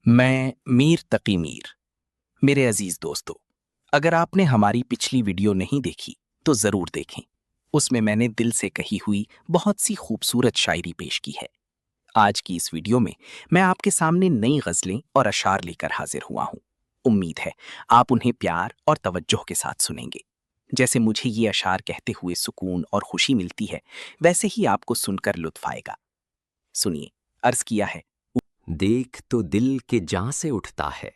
मैं मीर तकी मीर। मेरे अजीज दोस्तों, अगर आपने हमारी पिछली वीडियो नहीं देखी तो जरूर देखें। उसमें मैंने दिल से कही हुई बहुत सी खूबसूरत शायरी पेश की है। आज की इस वीडियो में मैं आपके सामने नई गजलें और अशार लेकर हाजिर हुआ हूं। उम्मीद है आप उन्हें प्यार और तवज्जो के साथ सुनेंगे। जैसे मुझे ये अशार कहते हुए सुकून और खुशी मिलती है, वैसे ही आपको सुनकर लुत्फ आएगा। सुनिए, अर्ज किया है। देख तो दिल के जां से उठता है,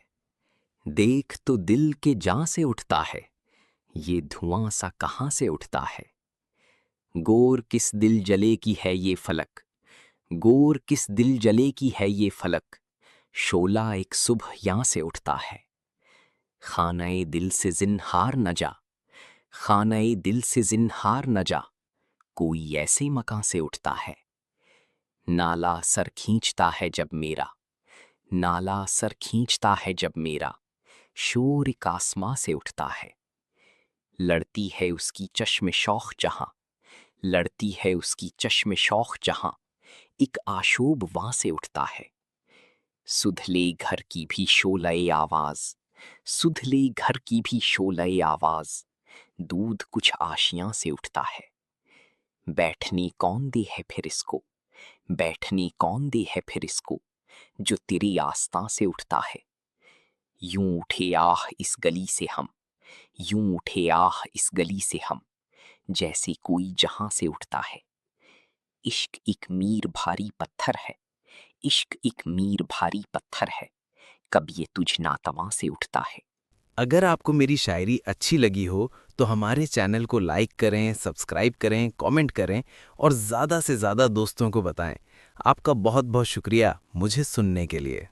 देख तो दिल के जां से उठता है, ये धुआं सा कहां से उठता है। गोर किस दिल जले की है ये फलक, गोर किस दिल जले की है ये फलक, शोला एक सुबह यां से उठता है। खानाए दिल से जिन्हार न जा, खानाए दिल से जिन्हार न जा, कोई ऐसे मकां से उठता है। नाला सर खींचता है जब मेरा, नाला सर खींचता है जब मेरा, शोर एक आसमां से उठता है। लड़ती है उसकी चश्मे शौख जहां, लड़ती है उसकी चश्मे शौख जहां, एक आशोब वहां से उठता है। सुधले घर की भी शोलए आवाज, सुधले घर की भी शोलए आवाज, दूध कुछ आशियां से उठता है। बैठने कौन दे है फिर इसको, बैठने कौन दे है फिर इसको, जो तेरी आस्था से उठता है। यूं उठे आह इस गली से हम, यूं उठे आह इस गली से हम, जैसे कोई जहां से उठता है। इश्क एक मीर भारी पत्थर है, इश्क एक मीर भारी पत्थर है, कब ये तुझ नातवा से उठता है। अगर आपको मेरी शायरी अच्छी लगी हो तो हमारे चैनल को लाइक करें, सब्सक्राइब करें, कमेंट करें और ज़्यादा से ज़्यादा दोस्तों को बताएं। आपका बहुत बहुत शुक्रिया मुझे सुनने के लिए।